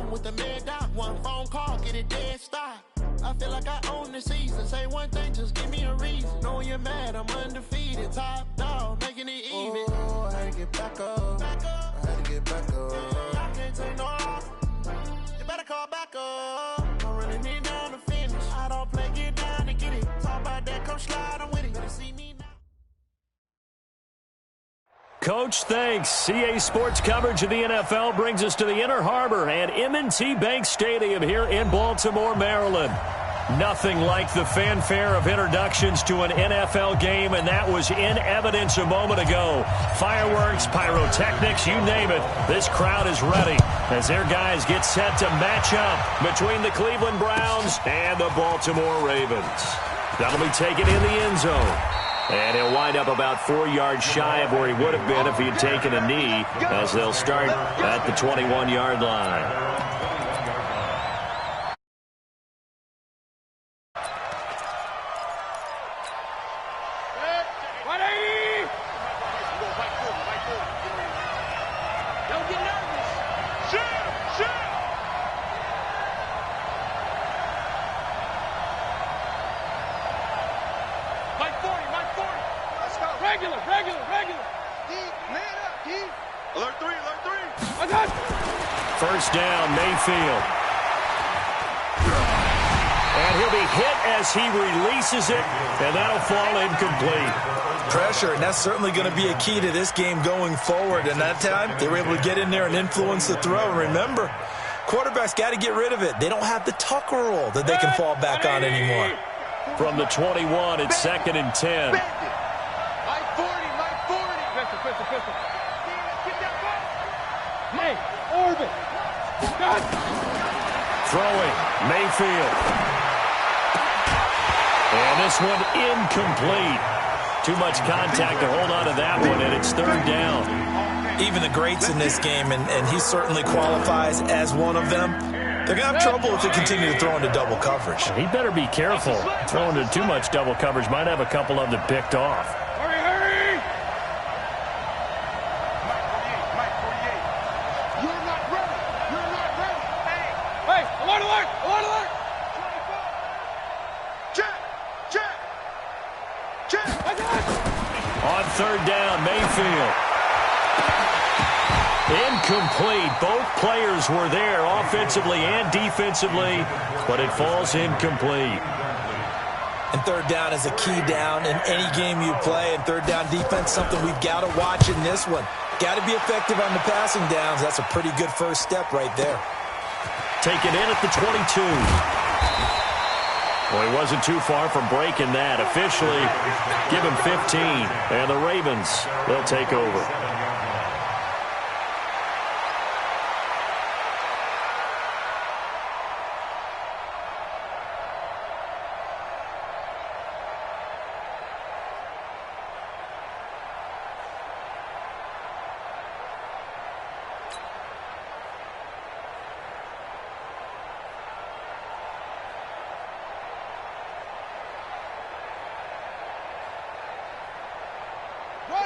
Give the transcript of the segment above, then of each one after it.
I'm with the mad dot. One phone call, get it dead stop. I feel like I own the season. Say one thing, just give me a reason. Know you're mad, I'm undefeated. Top dog, making it even. Oh, I had to get back up. I had to get back up. I can't take no loss. You better call back up. I'm running it down to finish. I don't play, get down to get it. Talk about that, come slide, I'm with it. Better see me now. Coach, thanks. CA Sports coverage of the NFL brings us to the Inner Harbor and M&T Bank Stadium here in Baltimore, Maryland. Nothing like the fanfare of introductions to an NFL game, and that was in evidence a moment ago. Fireworks, pyrotechnics, you name it. This crowd is ready as their guys get set to match up between the Cleveland Browns and the Baltimore Ravens. That'll be taken in the end zone. And he'll wind up about 4 yards shy of where he would have been if he had taken a knee, as they'll start at the 21-yard line. First down, Mayfield. And he'll be hit as he releases it, and that'll fall incomplete. Pressure, and that's certainly going to be a key to this game going forward. And that time, they were able to get in there and influence the throw. And remember, quarterbacks got to get rid of it. They don't have the Tucker rule that they can fall back on anymore. From the 21, it's 2nd and 10. Throwing, Mayfield. And this one incomplete. Too much contact to hold on to that one, and it's 3rd down. Even the greats in this game, and he certainly qualifies as one of them, they're going to have trouble if they continue to throw into double coverage. He better be careful. Throwing into too much double coverage might have a couple of them picked off. On 3rd down, Mayfield. Incomplete. Both players were there offensively and defensively, but it falls incomplete. And 3rd down is a key down in any game you play. And 3rd down defense, something we've got to watch in this one. Got to be effective on the passing downs. That's a pretty good first step right there. Taken in at the 22. Well, he wasn't too far from breaking that. Officially, give him 15. And the Ravens, they'll take over.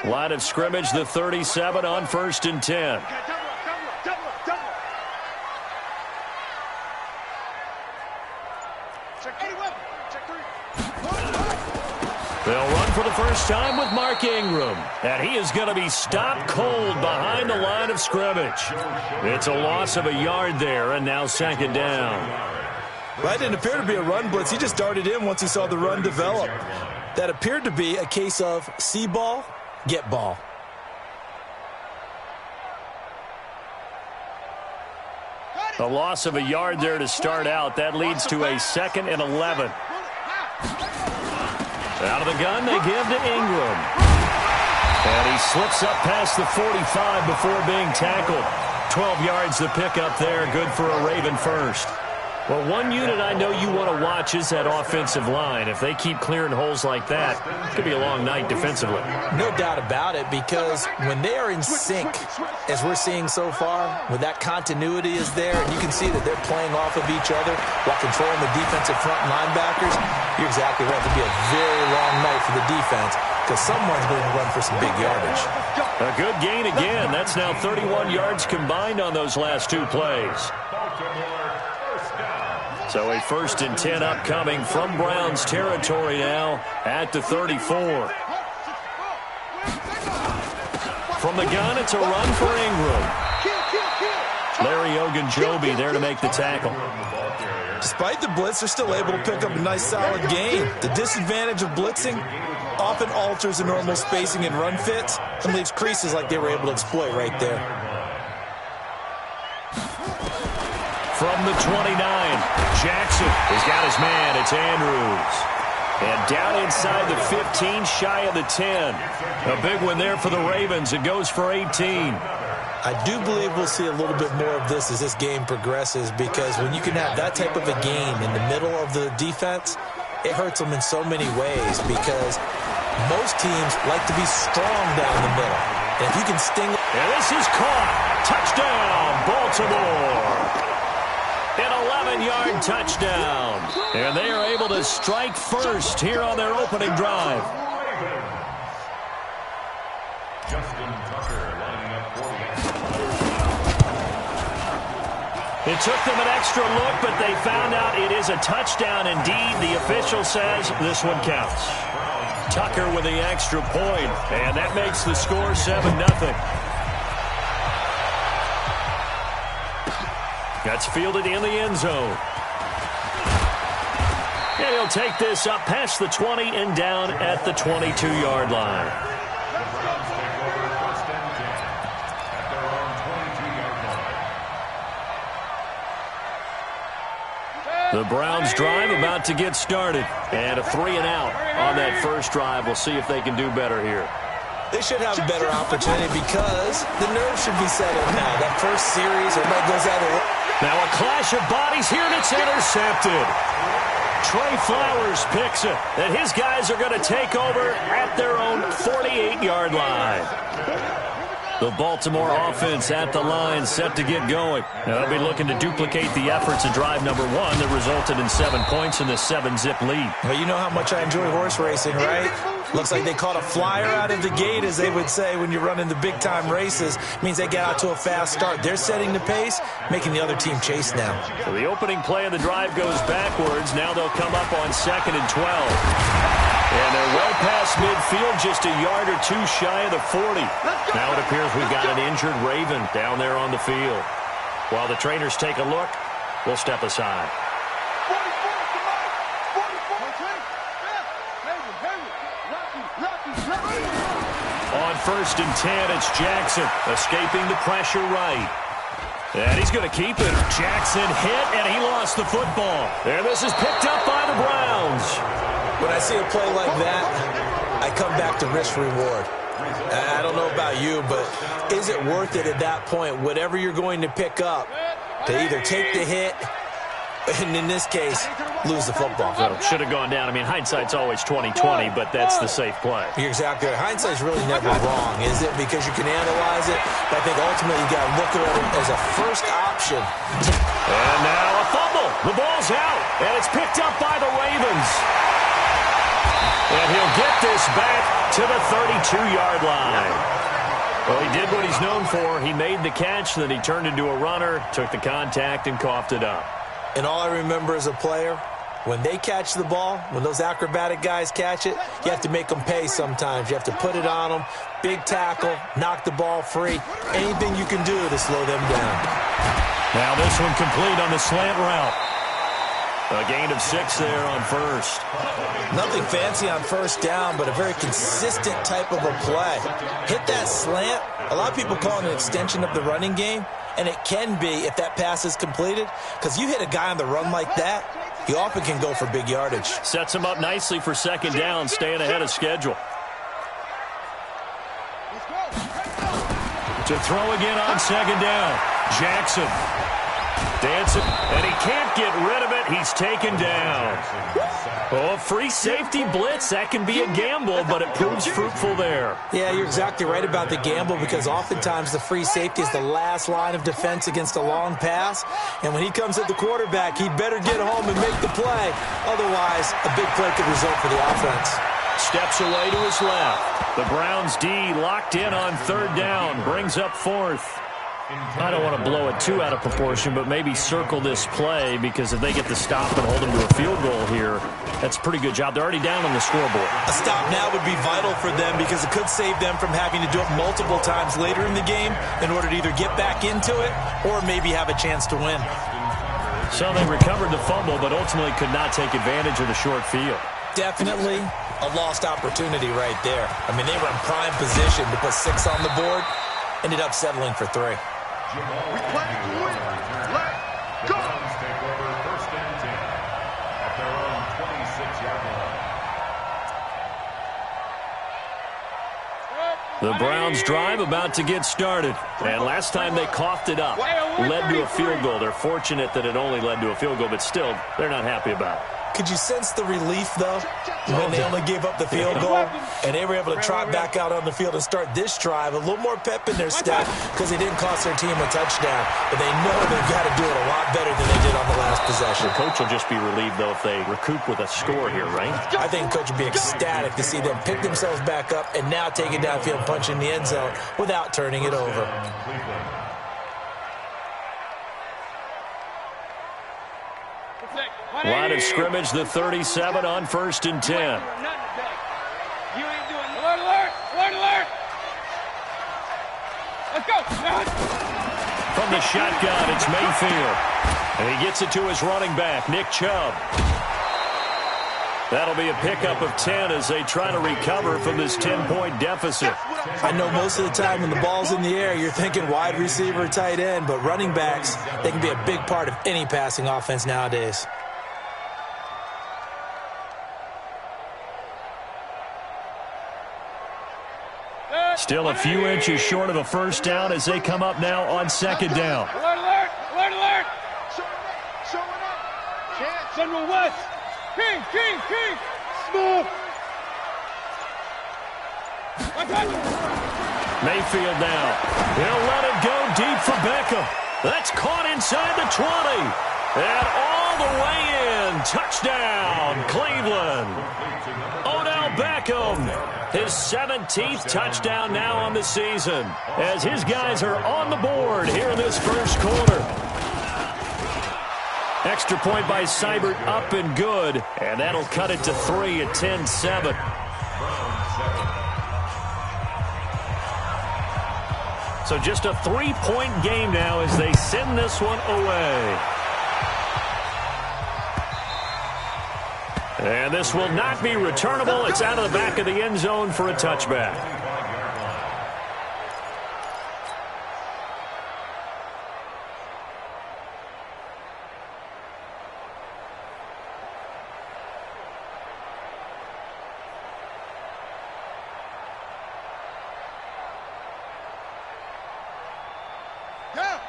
Line of scrimmage, the 37 on 1st and 10. They'll run for the first time with Mark Ingram. And he is going to be stopped cold behind the line of scrimmage. It's a loss of a yard there, and now 2nd down. That didn't appear to be a run blitz. He just darted in once he saw the run develop. That appeared to be a case of see ball, get ball. A loss of a yard there to start out. That leads to a 2nd and 11. Out of the gun, they give to Ingram. And he slips up past the 45 before being tackled. 12 yards to pick up there. Good for a Raven first. Well, one unit I know you want to watch is that offensive line. If they keep clearing holes like that, it could be a long night defensively. No doubt about it, because when they are in sync, as we're seeing so far, when that continuity is there, and you can see that they're playing off of each other while controlling the defensive front linebackers, you're exactly right. It'll be a very long night for the defense, because someone's going to run for some big yardage. A good gain again. That's now 31 yards combined on those last two plays. So a 1st and 10 upcoming from Browns territory now at the 34. From the gun, it's a run for Ingram. Larry Ogunjobi there to make the tackle. Despite the blitz, they're still able to pick up a nice solid gain. The disadvantage of blitzing often alters the normal spacing and run fits and leaves creases like they were able to exploit right there. From the 29, Jackson has got his man. It's Andrews. And down inside the 15, shy of the 10. A big one there for the Ravens. It goes for 18. I do believe we'll see a little bit more of this as this game progresses, because when you can have that type of a game in the middle of the defense, it hurts them in so many ways, because most teams like to be strong down the middle. And if you can sting... And this is caught. Touchdown, Baltimore. An 11-yard touchdown. And they are able to strike first here on their opening drive. Justin Tucker lining up for the... It took them an extra look, but they found out it is a touchdown indeed. The official says this one counts. Tucker with the extra point, and that makes the score 7-0. That's fielded in the end zone. And he'll take this up past the 20 and down at the 22-yard line. The Browns drive about to get started. And a 3 and out on that first drive. We'll see if they can do better here. They should have a better opportunity because the nerves should be settled now. That first series, everybody goes out of... Now a clash of bodies here, and it's intercepted. Trey Flowers picks it, and his guys are going to take over at their own 48-yard line. The Baltimore offense at the line, set to get going. Now they'll be looking to duplicate the efforts of drive number 1 that resulted in 7 points in the 7-zip lead. Well, you know how much I enjoy horse racing, right? Looks like they caught a flyer out of the gate, as they would say when you're running the big-time races. Means they get out to a fast start. They're setting the pace, making the other team chase now. So the opening play of the drive goes backwards. Now they'll come up on 2nd and 12. And they're well past midfield, just a yard or two shy of the 40. Now it appears we've got an injured Raven down there on the field. While the trainers take a look, we'll step aside. On 1st and 10, it's Jackson escaping the pressure right. And he's going to keep it. Jackson hit, and he lost the football. And this is picked up by the Browns. When I see a play like that, I come back to risk-reward. I don't know about you, but is it worth it at that point, whatever you're going to pick up, to either take the hit, and in this case, lose the football? So should have gone down. I mean, hindsight's always 20/20, but that's the safe play. You're exactly right. Hindsight's really never wrong, is it? Because you can analyze it, but I think ultimately you got to look at it as a first option. And now a fumble. The ball's out, and it's picked up by the Ravens. And he'll get this back to the 32-yard line. Well, he did what he's known for. He made the catch, then he turned into a runner, took the contact, and coughed it up. And all I remember as a player, when they catch the ball, when those acrobatic guys catch it, you have to make them pay sometimes. You have to put it on them, big tackle, knock the ball free. Anything you can do to slow them down. Now this one complete on the slant route. A gain of 6 there on first. Nothing fancy on first down, but a very consistent type of a play. Hit that slant. A lot of people call it an extension of the running game, and it can be if that pass is completed, because you hit a guy on the run like that, he often can go for big yardage. Sets him up nicely for 2nd down, staying ahead of schedule. To throw again on 2nd down. Jackson dancing, and he can't get rid of it. He's taken down. Oh, free safety blitz. That can be a gamble, but it proves fruitful there. Yeah, you're exactly right about the gamble, because oftentimes the free safety is the last line of defense against a long pass. And when he comes at the quarterback, he'd better get home and make the play. Otherwise, a big play could result for the offense. Steps away to his left. The Browns D locked in on 3rd down. Brings up 4th. I don't want to blow it too out of proportion, but maybe circle this play, because if they get the stop and hold them to a field goal here, that's a pretty good job. They're already down on the scoreboard. A stop now would be vital for them, because it could save them from having to do it multiple times later in the game in order to either get back into it or maybe have a chance to win. So they recovered the fumble, but ultimately could not take advantage of the short field. Definitely a lost opportunity right there. I mean, they were in prime position to put 6 on the board, ended up settling for 3. We play to win. Let's go. Take over 1st and 10 at their own 26-yard line. The Browns drive about to get started. And last time they coughed it up, led to a field goal. They're fortunate that it only led to a field goal, but still, they're not happy about it. Could you sense the relief, though, when they only gave up the field goal and they were able to trot back out on the field and start this drive? A little more pep in their step because they didn't cost their team a touchdown, but they know they've got to do it a lot better than they did on the last possession. The coach will just be relieved, though, if they recoup with a score here, right? I think the coach would be ecstatic to see them pick themselves back up and now take it downfield and punch in the end zone without turning it over. Line of scrimmage, the 37 on 1st and 10. You ain't doing alert, alert, alert, alert. Let's go. From the shotgun, it's Mayfield. And he gets it to his running back, Nick Chubb. That'll be a pickup of 10 as they try to recover from this 10-point deficit. I know most of the time when the ball's in the air, you're thinking wide receiver, tight end, but running backs, they can be a big part of any passing offense nowadays. Still a few inches short of a first down as they come up now on 2nd down. Alert, alert, alert, alert. Showing up. Central West. King. Smooth. Mayfield now. He'll let it go deep for Beckham. That's caught inside the 20. And all the way in. Touchdown, Cleveland. Odell Beckham. His 17th touchdown now on the season as his guys are on the board here in this first quarter. Extra point by Seibert up and good, and that'll cut it to 3 at 10-7. So just a 3-point game now as they send this one away. And this will not be returnable. It's out of the back of the end zone for a touchback.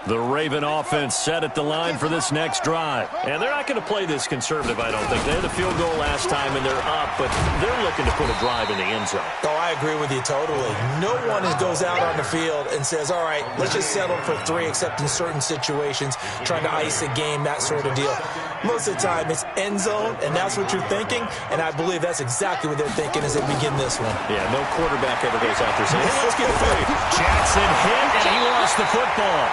The Raven offense set at the line for this next drive. And they're not going to play this conservative, I don't think. They had a field goal last time, and they're up, but they're looking to put a drive in the end zone. Oh, I agree with you totally. No one goes out on the field and says, all right, let's just settle for 3, except in certain situations, trying to ice a game, that sort of deal. Most of the time, it's end zone, and that's what you're thinking, and I believe that's exactly what they're thinking as they begin this one. Yeah, no quarterback ever goes out there saying, hey, let's get 3. Jackson hit, and he lost the football.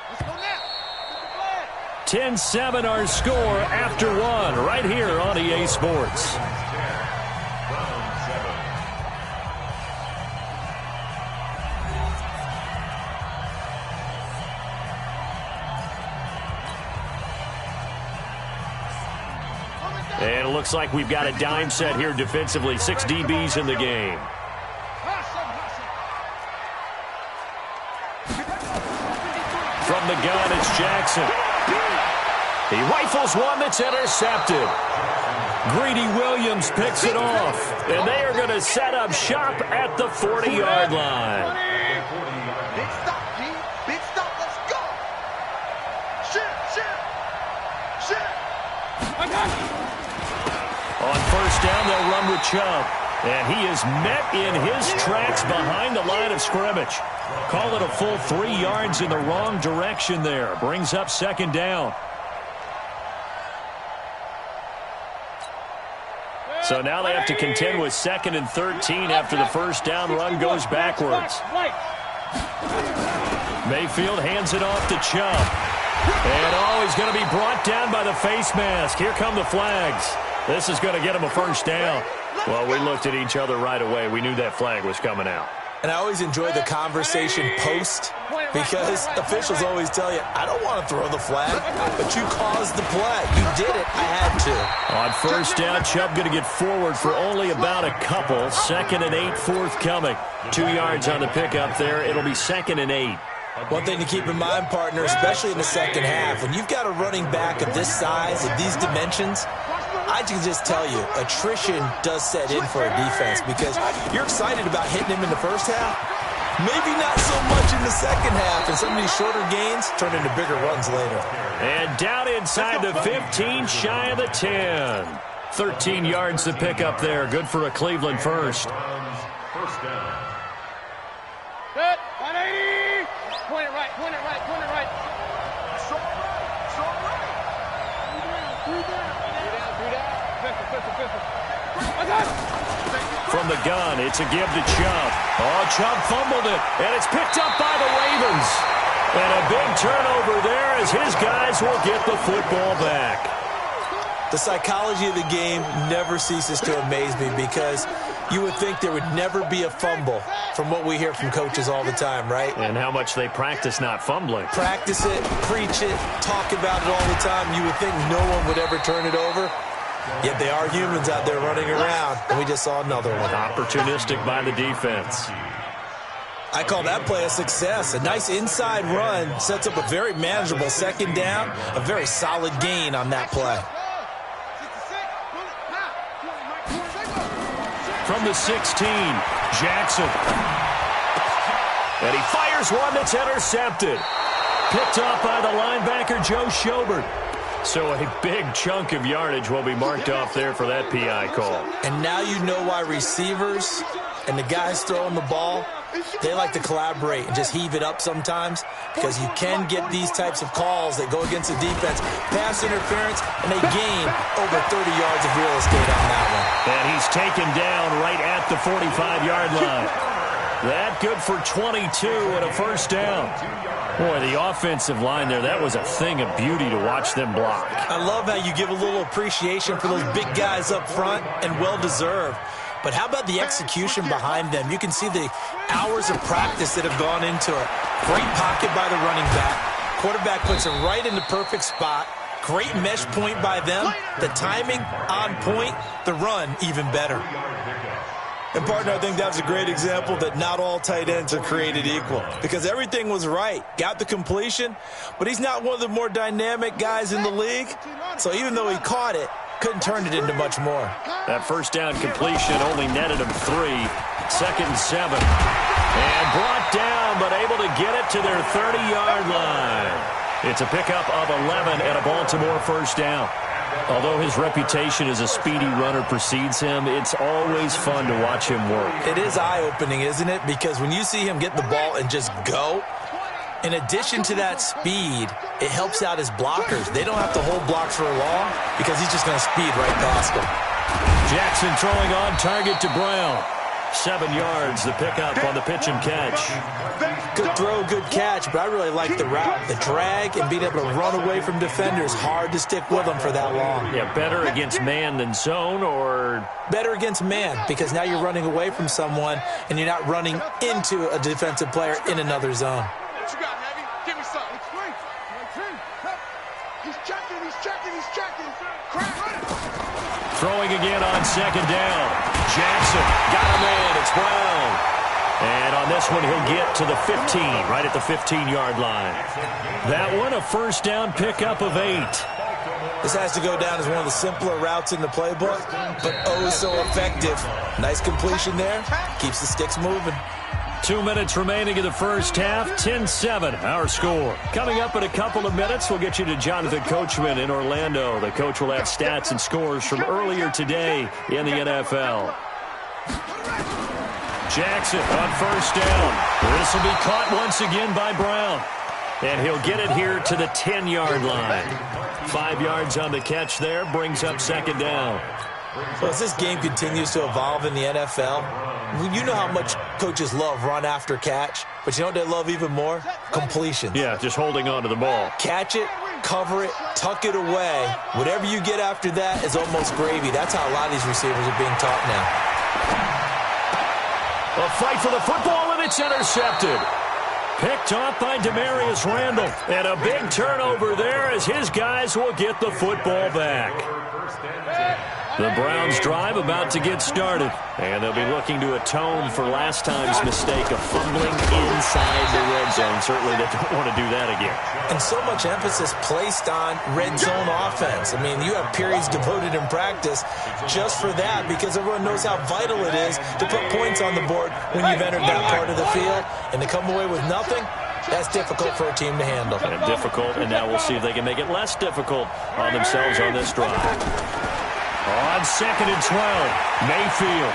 Let's go now. 10-7 our score after 1 right here on EA Sports. And it looks like we've got a dime set here defensively. 6 DBs in the game. From the gun, it's Jackson. He rifles one that's intercepted. Greedy Williams picks it off. And they are going to set up shop at the 40-yard line. Big stop, G. Big stop. Let's go. Shit. On first down, they'll run with Chubb. And he is met in his tracks behind the line of scrimmage. Call it a full 3 yards in the wrong direction there. Brings up 2nd down. So now they have to contend with 2nd and 13 after the first down run goes backwards. Mayfield hands it off to Chubb. And, he's going to be brought down by the face mask. Here come the flags. This is going to get him a first down. Well, we looked at each other right away. We knew that flag was coming out. And I always enjoy the conversation post because officials always tell you, I don't want to throw the flag, but you caused the play. You did it. I had to. On first down, Chubb going to get forward for only about a couple. 2nd and 8 forthcoming. 2 yards on the pickup there. It'll be 2nd and 8. One thing to keep in mind, partner, especially in the second half, when you've got a running back of this size, of these dimensions, I can just tell you, attrition does set in for a defense because you're excited about hitting him in the first half. Maybe not so much in the second half, and some of these shorter gains turn into bigger runs later. And down inside the 15, shy of the 10. 13 yards to pick up there. Good for a Cleveland first. First down. Good. 180. Point it right, point it right, point it right. So right. From the gun, it's a give to Chubb. Chubb fumbled it, and it's picked up by the Ravens. And a big turnover there as his guys will get the football back. The psychology of the game never ceases to amaze me because you would think there would never be a fumble from what we hear from coaches all the time, right? And how much they practice not fumbling. Practice it, preach it, talk about it all the time. You would think no one would ever turn it over. Yet they are humans out there running around, and we just saw another one. Opportunistic by the defense. I call that play a success. A nice inside run sets up a very manageable second down, a very solid gain on that play. From the 16, Jackson. And he fires one that's intercepted. Picked off by the linebacker, Joe Schobert. So a big chunk of yardage will be marked off there for that PI call. And now you know why receivers and the guys throwing the ball, they like to collaborate and just heave it up sometimes because you can get these types of calls that go against the defense. Pass interference, and they gain over 30 yards of real estate on that one. And he's taken down right at the 45-yard line. That good for 22 and a first down. Boy, the offensive line there, that was a thing of beauty to watch them block. I love how you give a little appreciation for those big guys up front, and well-deserved. But how about the execution behind them? You can see the hours of practice that have gone into it. Great pocket by the running back. Quarterback puts it right in the perfect spot. Great mesh point by them. The timing on point. The run even better. And, partner, I think that was a great example that not all tight ends are created equal because everything was right. Got the completion, but he's not one of the more dynamic guys in the league. So even though he caught it, couldn't turn it into much more. That first down completion only netted him 3. 2nd and 7. And brought down, but able to get it to their 30-yard line. It's a pickup of 11 and a Baltimore first down. Although his reputation as a speedy runner precedes him, it's always fun to watch him work. It is eye-opening, isn't it? Because when you see him get the ball and just go, in addition to that speed, it helps out his blockers. They don't have to hold blocks for long because he's just going to speed right past them. Jackson throwing on target to Brown. 7 yards, the pickup on the pitch and catch. Good throw, good catch, but I really like the route, the drag, and being able to run away from defenders. Hard to stick with them for that long. Yeah, better against man than zone, or? Better against man, because now you're running away from someone, and you're not running into a defensive player in another zone. What you got, Heavy? Give me something. He's checking. Throwing again on second down. Jackson got him in. It's Brown. And on this one, he'll get to the 15, right at the 15-yard line. That one, a first down pickup of 8. This has to go down as one of the simpler routes in the playbook, but oh so effective. Nice completion there. Keeps the sticks moving. 2 minutes remaining in the first half. 10-7, our score. Coming up in a couple of minutes, we'll get you to Jonathan Coachman in Orlando. The coach will have stats and scores from earlier today in the NFL. Jackson on first down. This will be caught once again by Brown. And he'll get it here to the 10-yard line. 5 yards on the catch there, brings up second down. Well, as this game continues to evolve in the NFL, you know how much coaches love run after catch, but you know what they love even more? Completions. Yeah, just holding on to the ball. Catch it, cover it, tuck it away. Whatever you get after that is almost gravy. That's how a lot of these receivers are being taught now. A fight for the football, and it's intercepted. Picked off by Demarius Randall. And a big turnover there as his guys will get the football back. The Browns drive about to get started. And they'll be looking to atone for last time's mistake of fumbling inside the red zone. Certainly they don't want to do that again. And so much emphasis placed on red zone offense. I mean, you have periods devoted in practice just for that because everyone knows how vital it is to put points on the board when you've entered that part of the field. And to come away with nothing, that's difficult for a team to handle. And difficult, and now we'll see if they can make it less difficult on themselves on this drive. On 2nd and 12, Mayfield.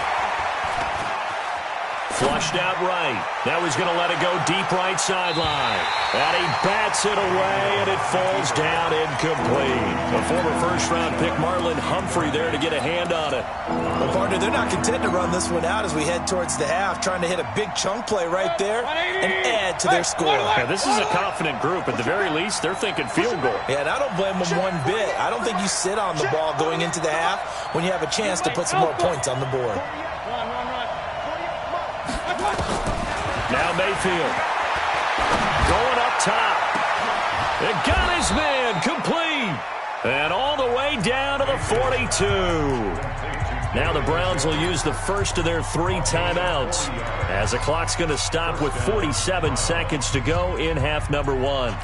Flushed out right. Now he's going to let it go deep right sideline. And he bats it away, and it falls down incomplete. A former first-round pick, Marlon Humphrey, there to get a hand on it. Well, partner, they're not content to run this one out as we head towards the half, trying to hit a big chunk play right there and add to their score. Yeah, this is a confident group. At the very least, they're thinking field goal. Yeah, and I don't blame them one bit. I don't think you sit on the ball going into the half when you have a chance to put some more points on the board. Now Mayfield going up top. It got his man complete. And all the way down to the 42. Now the Browns will use the first of their 3 timeouts as the clock's going to stop with 47 seconds to go in half number 1.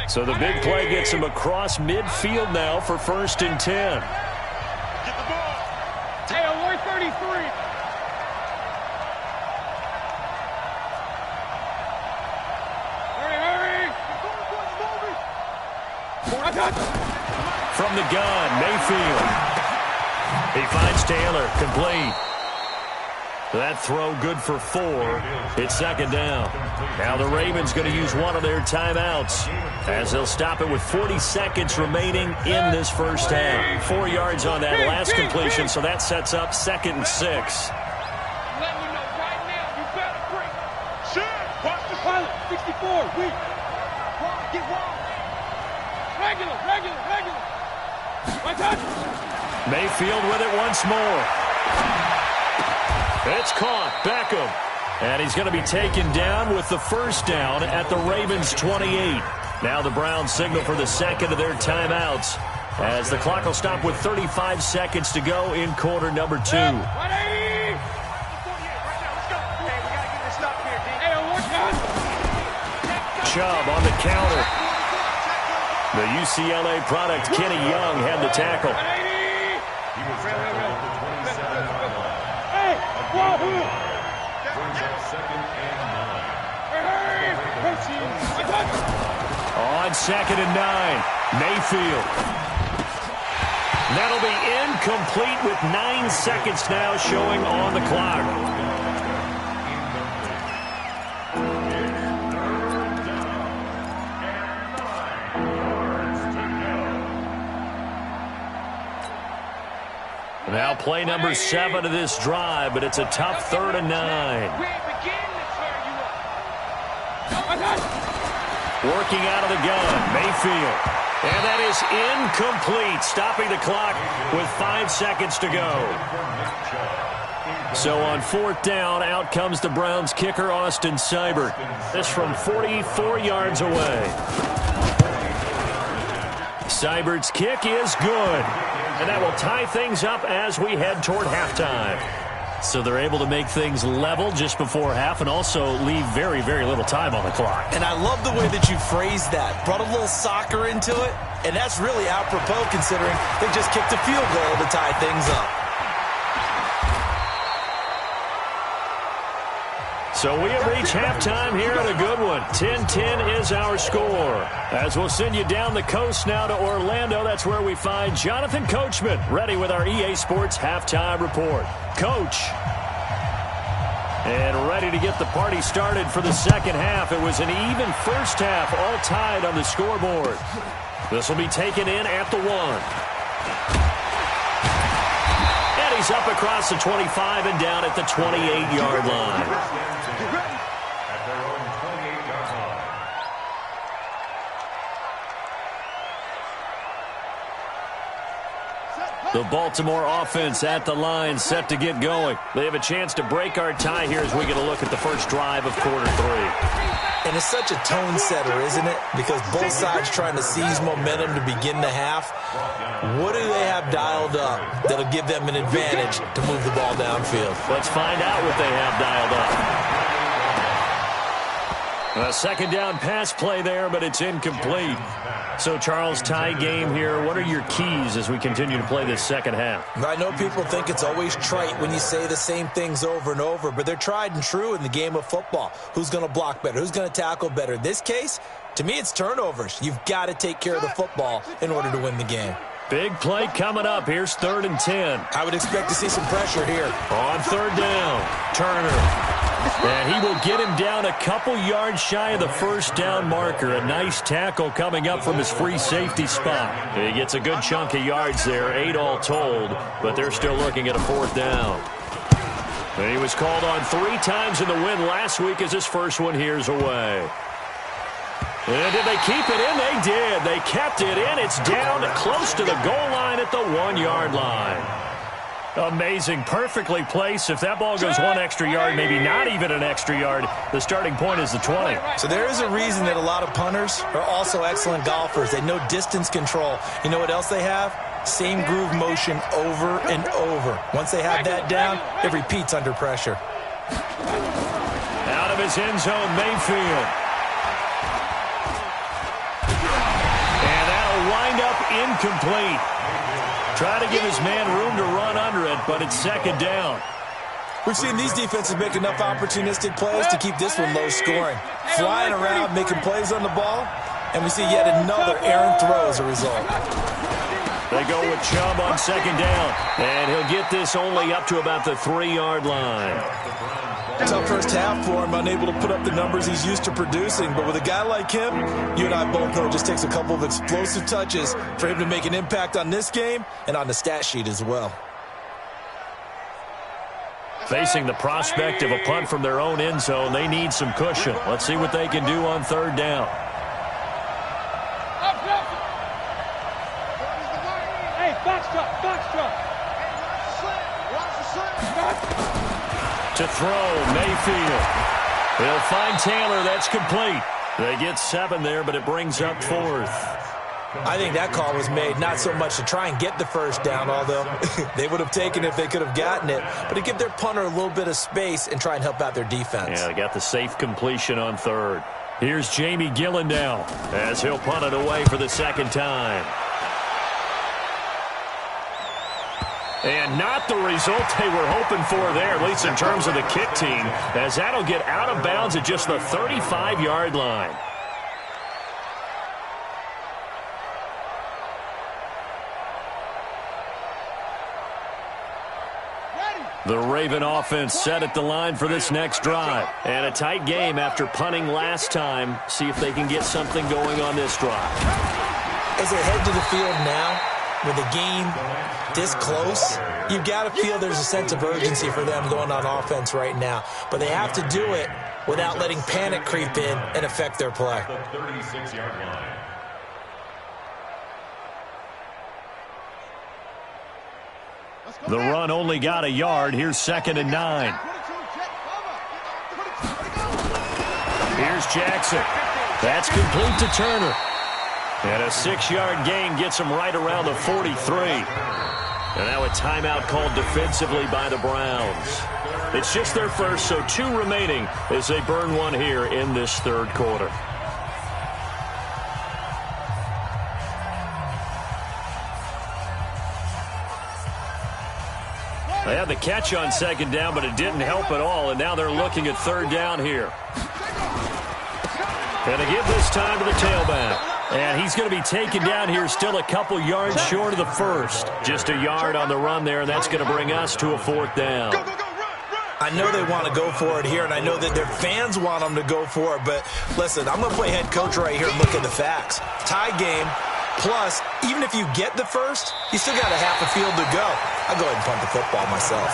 So the big play gets him across midfield now for 1st and 10. Get the ball. Hey, 133. Hurry. From the gun, Mayfield. He finds Taylor, complete. That throw good for 4. It's 2nd down. Now the Ravens going to use one of their timeouts as they'll stop it with 40 seconds remaining in this first half. 4 yards on that last completion, so that sets up 2nd and 6. Let me know right now. You better break. Sure. Watch the pilot. 64. Weak. Get wrong. Regular. My touch. Mayfield with it once more. It's caught. Beckham. And he's going to be taken down with the first down at the Ravens' 28. Now the Browns signal for the second of their timeouts as the clock will stop with 35 seconds to go in quarter number 2. Chubb on the counter. The UCLA product, Kenny Young, had the tackle. On 2nd and 9, Mayfield. That'll be incomplete with 9 seconds now showing on the clock. Now play number 7 of this drive, but it's a tough 3rd and 9. Working out of the gun, Mayfield. And that is incomplete, stopping the clock with 5 seconds to go. So on 4th down, out comes the Browns kicker, Austin Seibert. This from 44 yards away. Seibert's kick is good. And that will tie things up as we head toward halftime. So they're able to make things level just before half and also leave very, very little time on the clock. And I love the way that you phrased that. Brought a little soccer into it. And that's really apropos considering they just kicked a field goal to tie things up. So we have reached halftime here at a good one. 10-10 is our score. As we'll send you down the coast now to Orlando, that's where we find Jonathan Coachman ready with our EA Sports Halftime Report. Coach. And ready to get the party started for the second half. It was an even first half, all tied on the scoreboard. This will be taken in at the 1. And he's up across the 25 and down at the 28-yard line. The Baltimore offense at the line, set to get going. They have a chance to break our tie here as we get a look at the first drive of quarter 3. And it's such a tone setter, isn't it? Because both sides trying to seize momentum to begin the half. What do they have dialed up that'll give them an advantage to move the ball downfield? Let's find out what they have dialed up. A second down pass play there, but it's incomplete. So, Charles, tie game here. What are your keys as we continue to play this second half? I know people think it's always trite when you say the same things over and over, but they're tried and true in the game of football. Who's going to block better? Who's going to tackle better? In this case, to me, it's turnovers. You've got to take care of the football in order to win the game. Big play coming up. Here's 3rd and 10. I would expect to see some pressure here. On 3rd down, Turner. And he will get him down a couple yards shy of the first down marker. A nice tackle coming up from his free safety spot. He gets a good chunk of yards there, 8 all told, but they're still looking at a 4th down. And he was called on 3 times in the win last week as his first one here's away. And did they keep it in? They did. They kept it in. It's down close to the goal line at the 1-yard line. Amazing. Perfectly placed. If that ball goes 1 extra yard, maybe not even an extra yard, the starting point is the 20. So there is a reason that a lot of punters are also excellent golfers. They know distance control. You know what else they have? Same groove motion over and over. Once they have that down, it repeats under pressure. Out of his end zone, Mayfield. And that'll wind up incomplete. Try to give his man room to run under it, but it's 2nd down. We've seen these defenses make enough opportunistic plays to keep this one low scoring. Flying around, making plays on the ball, and we see yet another errant throw as a result. They go with Chubb on 2nd down, and he'll get this only up to about the 3-yard line. Tough first half for him, unable to put up the numbers he's used to producing. But with a guy like him, you and I both know it just takes a couple of explosive touches for him to make an impact on this game and on the stat sheet as well. Facing the prospect of a punt from their own end zone, they need some cushion. Let's see what they can do on 3rd down. Hey, box truck. To throw, Mayfield. He'll find Taylor. That's complete. They get 7 there, but it brings up 4th. I think that call was made not so much to try and get the first down, although they would have taken it if they could have gotten it, but to give their punter a little bit of space and try and help out their defense. Yeah, they got the safe completion on 3rd. Here's Jamie Gillen now as he'll punt it away for the 2nd time. And not the result they were hoping for there, at least in terms of the kick team, as that'll get out of bounds at just the 35-yard line. The Raven offense set at the line for this next drive. And a tight game after punting last time. See if they can get something going on this drive. As they head to the field now, with the game this close, you've got to feel there's a sense of urgency for them going on offense right now. But they have to do it without letting panic creep in and affect their play. The 36-yard line. The run only got a yard. Here's 2nd and 9. Here's Jackson. That's complete to Turner. And a 6-yard gain gets him right around the 43. And now a timeout called defensively by the Browns. It's just their first, so 2 remaining as they burn one here in this 3rd quarter. They had the catch on 2nd down, but it didn't help at all, and now they're looking at 3rd down here. And they give this time to the tailback. And he's going to be taken down here still a couple yards short of the 1st. Just a yard on the run there, and that's going to bring us to a 4th down. I know they want to go for it here, and I know that their fans want them to go for it. But listen, I'm going to play head coach right here and look at the facts. Tie game. Plus, even if you get the first, you still got a half a field to go. I'll go ahead and punt the football myself.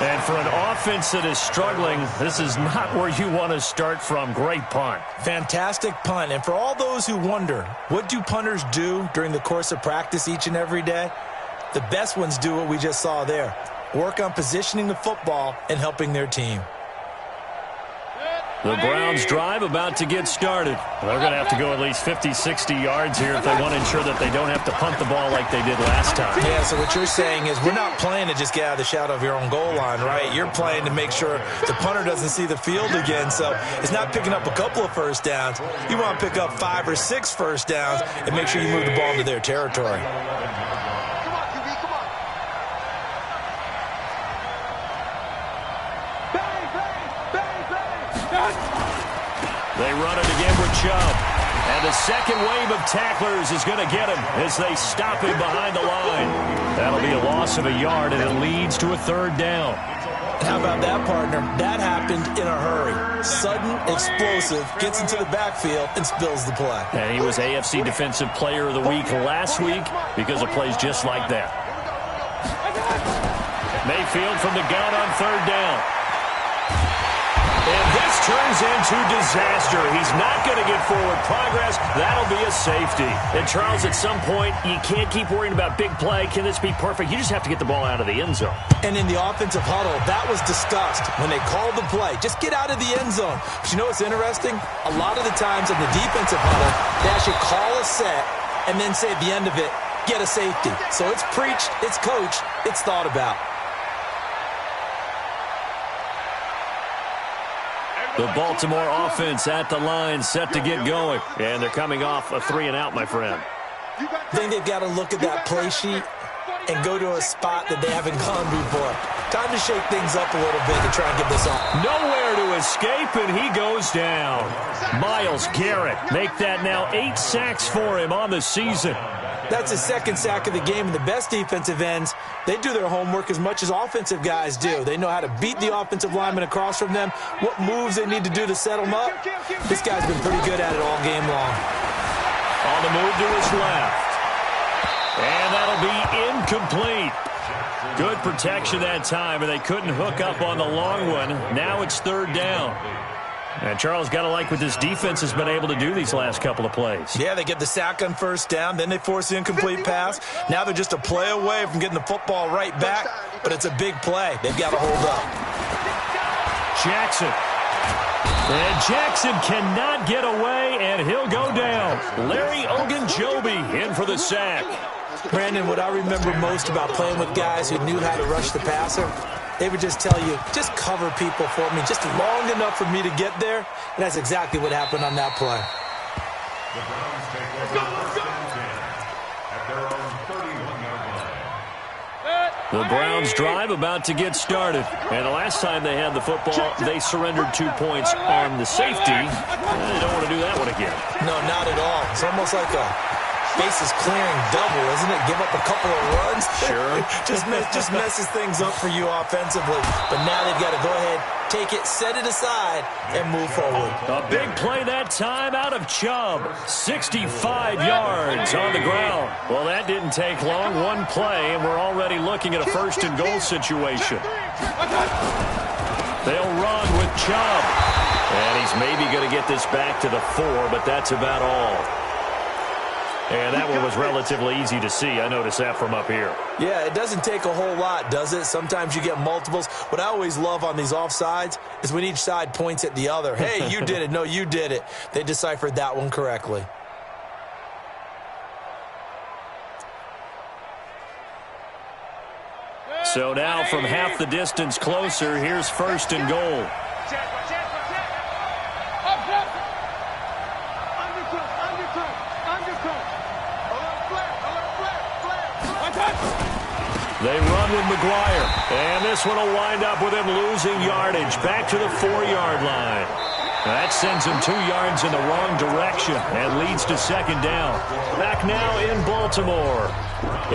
And for an offense that is struggling, this is not where you want to start from. Great punt. Fantastic punt. And for all those who wonder, what do punters do during the course of practice each and every day? The best ones do what we just saw there. Work on positioning the football and helping their team. The Browns drive about to get started. They're going to have to go at least 50, 60 yards here if they want to ensure that they don't have to punt the ball like they did last time. Yeah, so what you're saying is we're not playing to just get out of the shadow of your own goal line, right? You're playing to make sure the punter doesn't see the field again. So it's not picking up a couple of first downs. You want to pick up 5 or 6 first downs and make sure you move the ball into their territory. They run it again with Chubb. And the second wave of tacklers is going to get him as they stop him behind the line. That'll be a loss of a yard, and it leads to a third down. How about that, partner? That happened in a hurry. Sudden, explosive, gets into the backfield, and spills the play. And he was AFC Defensive Player of the Week last week because of plays just like that. Mayfield from the gun on third down. And this turns into disaster. He's not going to get forward progress. That'll be a safety. And, Charles, at some point, you can't keep worrying about big play. Can this be perfect? You just have to get the ball out of the end zone. And in the offensive huddle, that was discussed when they called the play. Just get out of the end zone. But you know what's interesting? A lot of the times in the defensive huddle, they actually call a set and then say at the end of it, get a safety. So it's preached, it's coached, it's thought about. The Baltimore offense at the line, set to get going. And they're coming off a 3-and-out, my friend. I think they've got to look at that play sheet and go to a spot that they haven't gone before. Time to shake things up a little bit to try and get this on. Nowhere to escape, and he goes down. Myles Garrett make that now 8 sacks for him on the season. That's his second sack of the game, and the best defensive ends, they do their homework as much as offensive guys do. They know how to beat the offensive lineman across from them, what moves they need to do to set them up. This guy's been pretty good at it all game long. On the move to his left. And that'll be incomplete. Good protection that time, and they couldn't hook up on the long one. Now it's third down. And Charles, got to like what this defense has been able to do these last couple of plays. Yeah, they get the sack on first down, then they force the incomplete pass. Now they're just a play away from getting the football right back, but it's a big play. They've got to hold up. Jackson. And Jackson cannot get away, and he'll go down. Larry Ogunjobi in for the sack. Brandon, what I remember most about playing with guys who knew how to rush the passer, they would just tell you, just cover people for me, just long enough for me to get there. And that's exactly what happened on that play. The Browns take over first and 10 at their own 31-yard line. The Browns drive about to get started. And the last time they had the football, they surrendered 2 points on the safety. They don't want to do that one again. No, not at all. It's almost like a bases clearing double, isn't it? Give up a couple of runs. Sure. just messes things up for you offensively. But now they've got to go ahead, take it, set it aside, and move forward. A big play that time out of Chubb. 65 yards on the ground. Well, that didn't take long. One play, and we're already looking at a first-and-goal situation. They'll run with Chubb. And he's maybe going to get this back to the 4, but that's about all. And that one was relatively easy to see. I noticed that from up here. Yeah, it doesn't take a whole lot, does it? Sometimes you get multiples. What I always love on these offsides is when each side points at the other. Hey, you did it. No, you did it. They deciphered that one correctly. So now from half the distance closer, here's first and goal. They run with McGuire, and this one will wind up with him losing yardage back to the 4-yard line. That sends him 2 yards in the wrong direction and leads to second down. Back now in Baltimore.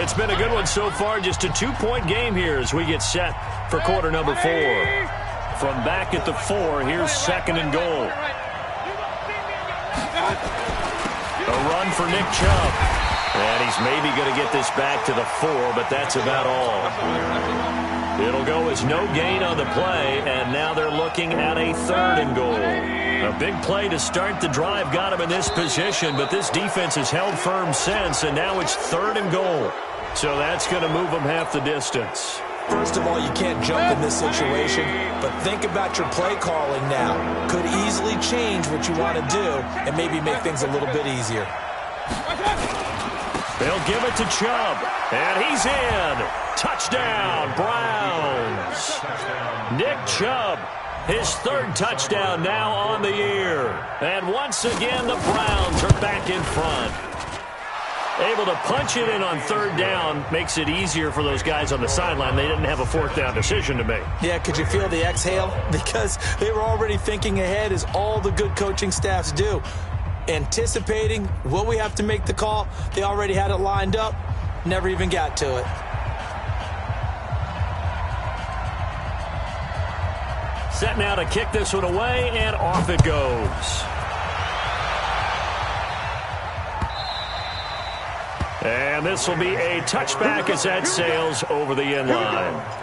It's been a good one so far, just a 2-point game here as we get set for quarter number 4. from back at the 4. Here's 2nd and goal. A run for Nick Chubb. And he's maybe going to get this back to the 4, but that's about all. It'll go as no gain on the play, and now they're looking at a 3rd and goal. A big play to start the drive got him in this position, but this defense has held firm since, and now it's 3rd and goal. So that's going to move them half the distance. First of all, you can't jump in this situation, but think about your play calling now. Could easily change what you want to do and maybe make things a little bit easier. They'll give it to Chubb, and he's in. Touchdown, Browns. Nick Chubb, his 3rd touchdown now on the year. And once again, the Browns are back in front. Able to punch it in on 3rd down makes it easier for those guys on the sideline. They didn't have a 4th down decision to make. Yeah, could you feel the exhale? Because they were already thinking ahead, as all the good coaching staffs do. Anticipating, will we have to make the call? They already had it lined up. Never even got to it. Set now to kick this one away, and off it goes. And this will be a touchback as that sails over the end line.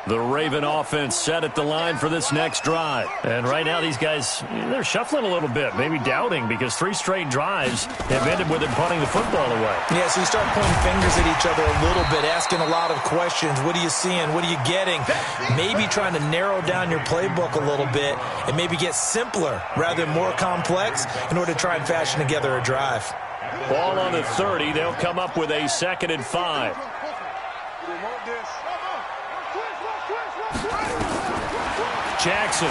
The Raven offense set at the line for this next drive. And right now these guys, they're shuffling a little bit, maybe doubting, because 3 straight drives have ended with them punting the football away. Yeah, so you start pointing fingers at each other a little bit, asking a lot of questions. What are you seeing? What are you getting? Maybe trying to narrow down your playbook a little bit and maybe get simpler rather than more complex in order to try and fashion together a drive. Ball on the 30. They'll come up with a 2nd and 5. Jackson.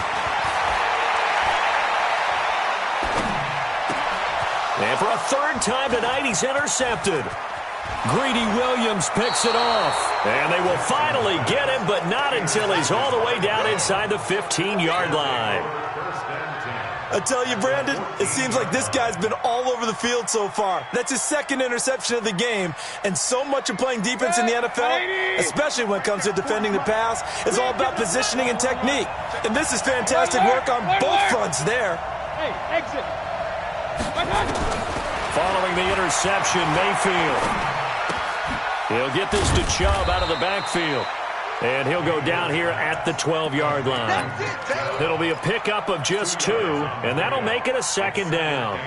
And for a 3rd time tonight, he's intercepted. Greedy Williams picks it off. And they will finally get him, but not until he's all the way down inside the 15-yard line. I tell you, Brandon, it seems like this guy's been all over the field so far. That's his 2nd interception of the game. And so much of playing defense in the NFL, especially when it comes to defending the pass, is all about positioning and technique. And this is fantastic work on both fronts there. Hey, exit. Following the interception, Mayfield. He'll get this to Chubb out of the backfield. And he'll go down here at the 12-yard line. It'll be a pickup of just 2, and that'll make it a 2nd down.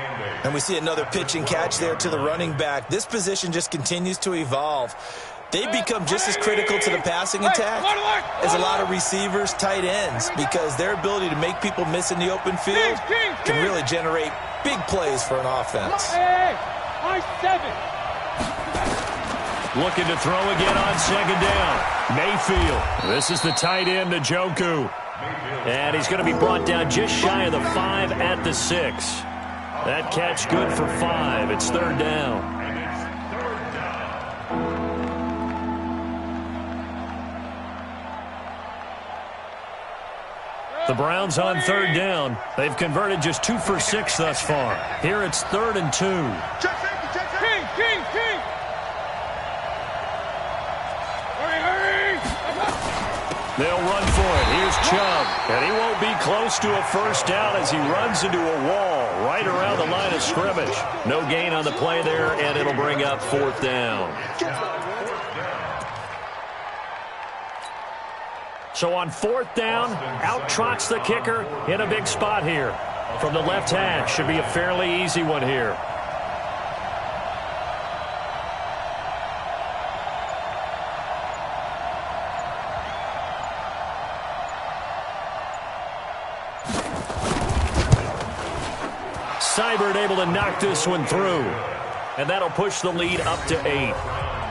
And we see another pitch and catch there to the running back. This position just continues to evolve. They become just as critical to the passing attack as a lot of receivers, tight ends, because their ability to make people miss in the open field can really generate big plays for an offense. Hey, high 7. Looking to throw again on 2nd down. Mayfield. This is the tight end, Njoku. And he's going to be brought down just shy of the 5 at the 6. That catch good for 5. It's 3rd down. The Browns on 3rd down. They've converted just 2 for 6 thus far. Here it's 3rd and 2. King. They'll run for it. Here's Chubb. And he won't be close to a 1st down as he runs into a wall right around the line of scrimmage. No gain on the play there, and it'll bring up 4th down. So on 4th down, out trots the kicker in a big spot here. From the left hash, should be a fairly easy one here. Seibert able to knock this one through. And that'll push the lead up to 8.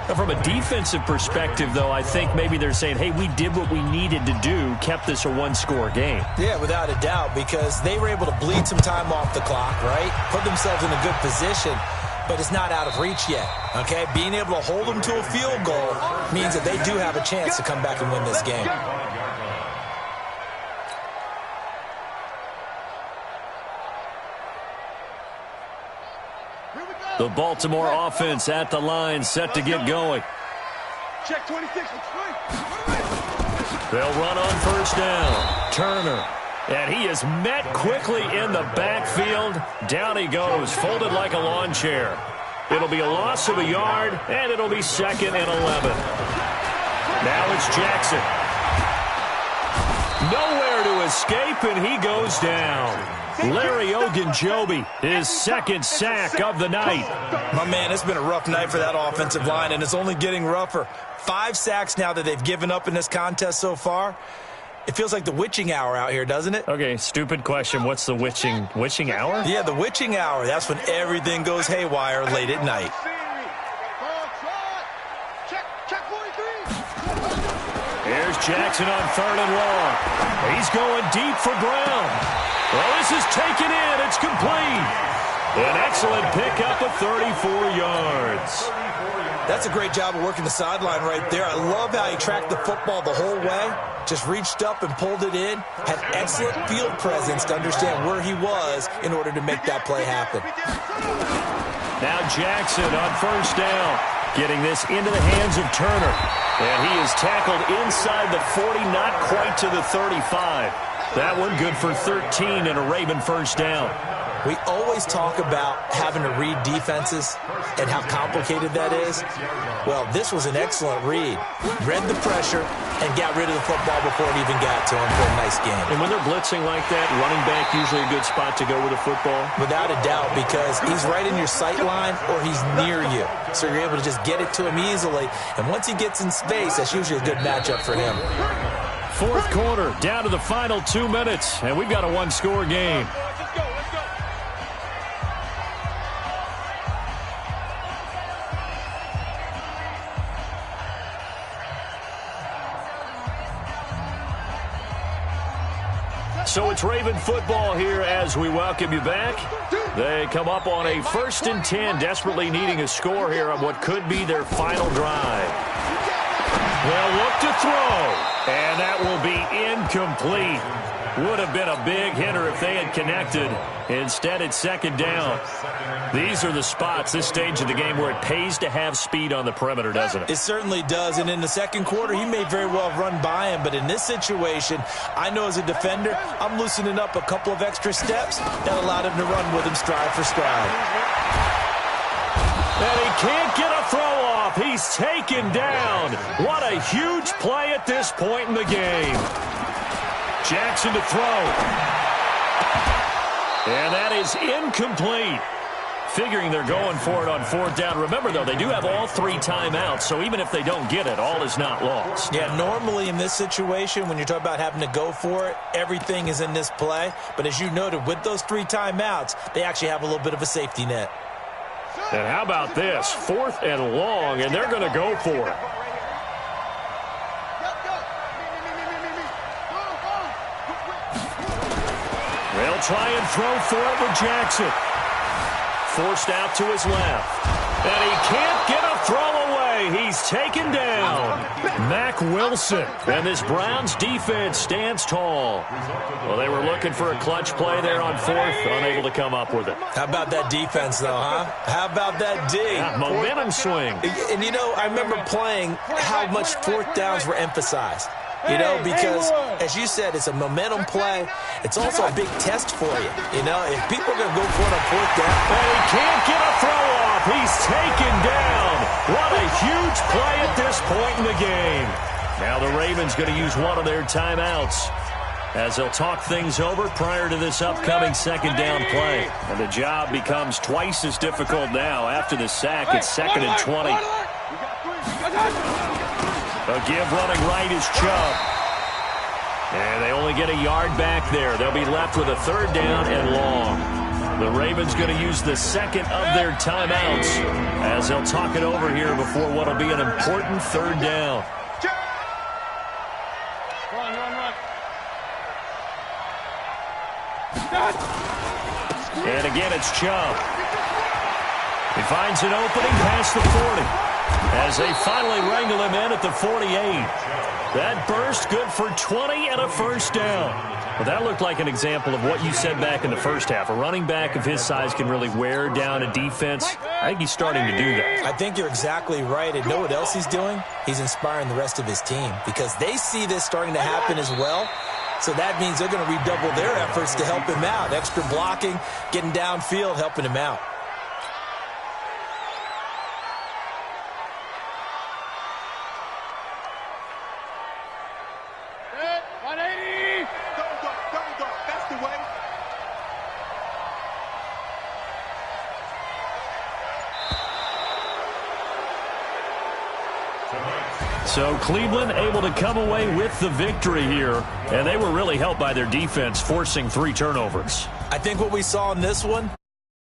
Now, from a defensive perspective, though, I think maybe they're saying, hey, we did what we needed to do, kept this a 1-score game. Yeah, without a doubt, because they were able to bleed some time off the clock, right? Put themselves in a good position, but it's not out of reach yet, okay? Being able to hold them to a field goal means that they do have a chance to come back and win this game. The Baltimore offense at the line, set to get going. Check 26. They'll run on first down. Turner. And he is met quickly in the backfield. Down he goes, folded like a lawn chair. It'll be a loss of a yard, and it'll be 2nd and 11. Now it's Jackson. Nowhere to escape, and he goes down. Larry Ogunjobi, his 2nd sack of the night. My man, it's been a rough night for that offensive line, and it's only getting rougher. 5 sacks now that they've given up in this contest so far. It feels like the witching hour out here, doesn't it? Okay, stupid question. What's the witching hour? Yeah, the witching hour. That's when everything goes haywire late at night. Check 43. Here's Jackson on 3rd and long. He's going deep for Brown. Well, this is taken in. It's complete. An excellent pickup of 34 yards. That's a great job of working the sideline right there. I love how he tracked the football the whole way. Just reached up and pulled it in. Had excellent field presence to understand where he was in order to make that play happen. Now Jackson on first down. Getting this into the hands of Turner. And he is tackled inside the 40, not quite to the 35. That one good for 13 and a Raven first down. We always talk about having to read defenses and how complicated that is. Well, this was an excellent read. Read the pressure and got rid of the football before it even got to him for a nice game. And when they're blitzing like that, running back usually a good spot to go with the football? Without a doubt, because he's right in your sight line or he's near you. So you're able to just get it to him easily. And once he gets in space, that's usually a good matchup for him. 4th quarter, down to the final 2 minutes, and we've got a one-score game. So it's Raven football here as we welcome you back. They come up on a 1st and 10, desperately needing a score here on what could be their final drive. They'll look to throw, and that will be incomplete. Would have been a big hitter if they had connected. Instead, it's 2nd down. These are the spots, this stage of the game, where it pays to have speed on the perimeter, doesn't it? It certainly does, and in the 2nd quarter, he may very well have run by him, but in this situation, I know as a defender, I'm loosening up a couple of extra steps that allowed him to run with him stride for stride. And he can't get a throw off. He's taken down. What a huge play at this point in the game. Jackson to throw. And that is incomplete. Figuring they're going for it on 4th down. Remember, though, they do have all 3 timeouts, so even if they don't get it, all is not lost. Yeah, normally in this situation, when you're talking about having to go for it, everything is in this play. But as you noted, with those 3 timeouts, they actually have a little bit of a safety net. And how about this? 4th and long, and they're going to go for it. They'll try and throw for it with Jackson. Forced out to his left. And he can't get a throw away. He's taken down. Mack Wilson. And this Browns defense stands tall. Well, they were looking for a clutch play there on 4th, unable to come up with it. How about that defense, though, huh? How about that D? Yeah, momentum swing. And, you know, I remember playing how much 4th downs were emphasized. You know, because, as you said, it's a momentum play. It's also a big test for you. You know, if people are going to go for it on 4th down. And he can't get a throw off. He's taken down. What a huge play at this point in the game. Now the Ravens going to use one of their timeouts as they'll talk things over prior to this upcoming 2nd down play. And the job becomes twice as difficult now after the sack. It's 2nd and 20. A give running right is Chubb. And they only get a yard back there. They'll be left with a 3rd down and long. The Ravens going to use the 2nd of their timeouts as they'll talk it over here before what will be an important 3rd down. And again, it's Chubb. He finds an opening past the 40 as they finally wrangle him in at the 48. That burst good for 20 and a first down. Well, that looked like an example of what you said back in the first half. A running back of his size can really wear down a defense. I think he's starting to do that. I think you're exactly right. And know what else he's doing? He's inspiring the rest of his team because they see this starting to happen as well. So that means they're going to redouble their efforts to help him out. Extra blocking, getting downfield, helping him out. So Cleveland able to come away with the victory here, and they were really helped by their defense forcing 3 turnovers. I think what we saw in this one